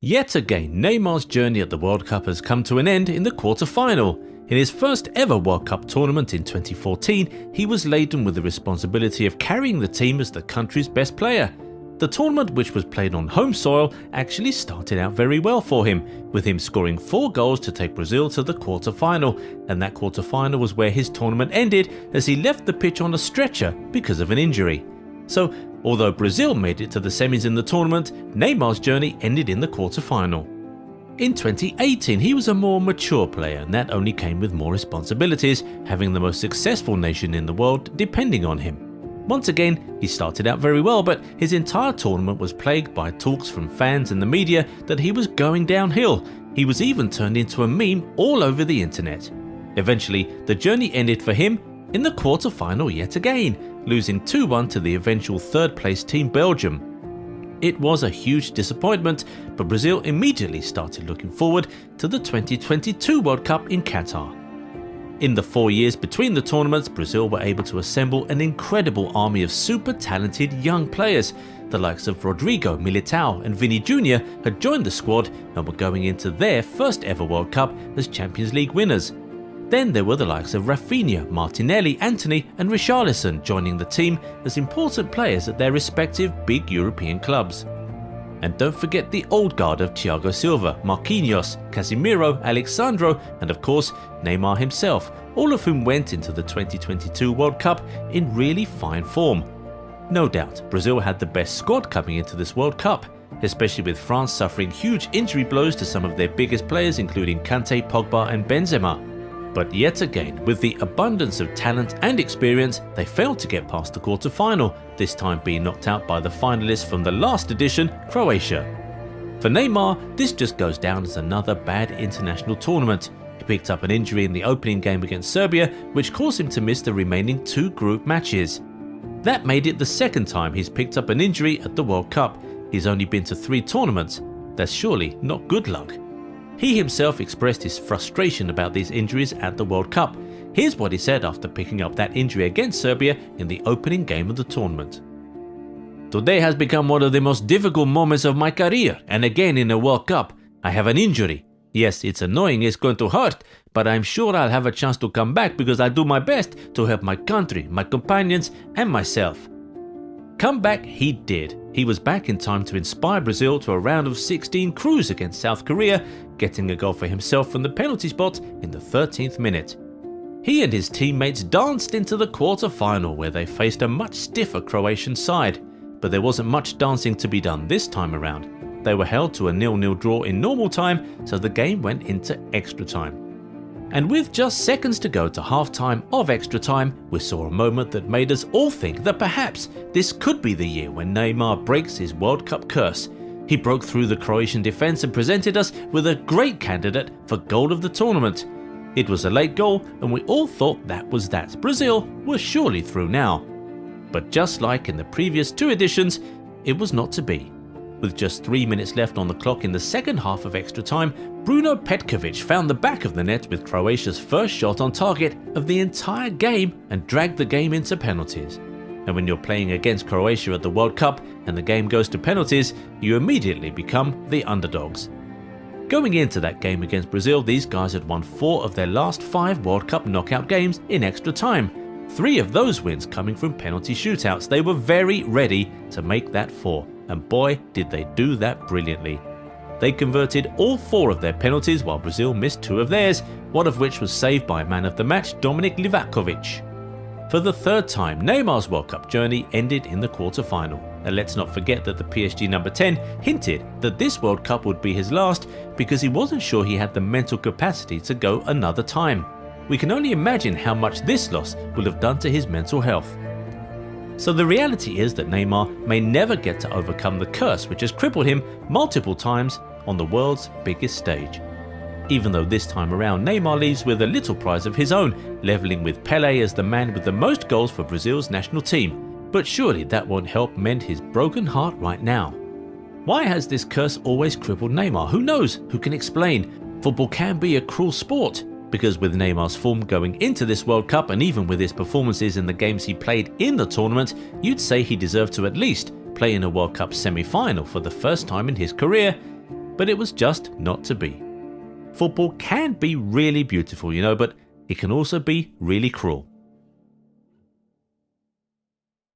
Yet again, Neymar's journey at the World Cup has come to an end in the quarter-final. In his first ever World Cup tournament in 2014, he was laden with the responsibility of carrying the team as the country's best player. The tournament, which was played on home soil, actually started out very well for him, with him scoring 4 goals to take Brazil to the quarter-final, and that quarter-final was where his tournament ended as he left the pitch on a stretcher because of an injury. So, although Brazil made it to the semis in the tournament, Neymar's journey ended in the quarter-final. In 2018, he was a more mature player, and that only came with more responsibilities, having the most successful nation in the world depending on him. Once again, he started out very well, but his entire tournament was plagued by talks from fans and the media that he was going downhill. He was even turned into a meme all over the internet. Eventually, the journey ended for him in the quarter-final yet again, losing 2-1 to the eventual third-place team Belgium. It was a huge disappointment, but Brazil immediately started looking forward to the 2022 World Cup in Qatar. In the 4 years between the tournaments, Brazil were able to assemble an incredible army of super talented young players. The likes of Rodrigo, Militao and Vini Jr. had joined the squad and were going into their first ever World Cup as Champions League winners. Then there were the likes of Rafinha, Martinelli, Antony and Richarlison joining the team as important players at their respective big European clubs. And don't forget the old guard of Thiago Silva, Marquinhos, Casemiro, Alexandro and of course Neymar himself, all of whom went into the 2022 World Cup in really fine form. No doubt, Brazil had the best squad coming into this World Cup, especially with France suffering huge injury blows to some of their biggest players including Kante, Pogba and Benzema. But yet again, with the abundance of talent and experience, they failed to get past the quarter-final, this time being knocked out by the finalists from the last edition, Croatia. For Neymar, this just goes down as another bad international tournament. He picked up an injury in the opening game against Serbia, which caused him to miss the remaining 2 group matches. That made it the second time he's picked up an injury at the World Cup. He's only been to 3 tournaments. That's surely not good luck. He himself expressed his frustration about these injuries at the World Cup. Here's what he said after picking up that injury against Serbia in the opening game of the tournament. "Today has become one of the most difficult moments of my career, and again in a World Cup, I have an injury. Yes, it's annoying, it's going to hurt, but I'm sure I'll have a chance to come back because I do my best to help my country, my companions and myself." Come back he did. He was back in time to inspire Brazil to a round of 16 cruise against South Korea, getting a goal for himself from the penalty spot in the 13th minute. He and his teammates danced into the quarter-final where they faced a much stiffer Croatian side, but there wasn't much dancing to be done this time around. They were held to a 0-0 draw in normal time, so the game went into extra time. And with just seconds to go to half-time of extra time, we saw a moment that made us all think that perhaps this could be the year when Neymar breaks his World Cup curse. He broke through the Croatian defence and presented us with a great candidate for goal of the tournament. It was a late goal and we all thought that was that. Brazil was surely through now. But just like in the previous 2 editions, it was not to be. With just 3 minutes left on the clock in the second half of extra time, Bruno Petkovic found the back of the net with Croatia's first shot on target of the entire game and dragged the game into penalties. And when you're playing against Croatia at the World Cup and the game goes to penalties, you immediately become the underdogs. Going into that game against Brazil, these guys had won 4 of their last 5 World Cup knockout games in extra time. 3 of those wins coming from penalty shootouts. They were very ready to make that 4. And boy, did they do that brilliantly. They converted all 4 of their penalties while Brazil missed 2 of theirs, one of which was saved by man of the match Dominik Livakovic. For the 3rd time, Neymar's World Cup journey ended in the quarter-final. And let's not forget that the PSG number 10 hinted that this World Cup would be his last because he wasn't sure he had the mental capacity to go another time. We can only imagine how much this loss will have done to his mental health. So the reality is that Neymar may never get to overcome the curse which has crippled him multiple times on the world's biggest stage. Even though this time around Neymar leaves with a little prize of his own, levelling with Pelé as the man with the most goals for Brazil's national team. But surely that won't help mend his broken heart right now. Why has this curse always crippled Neymar? Who knows? Who can explain? Football can be a cruel sport. Because with Neymar's form going into this World Cup and even with his performances in the games he played in the tournament, you'd say he deserved to at least play in a World Cup semi-final for the first time in his career. but it was just not to be. Football can be really beautiful, you know, but it can also be really cruel.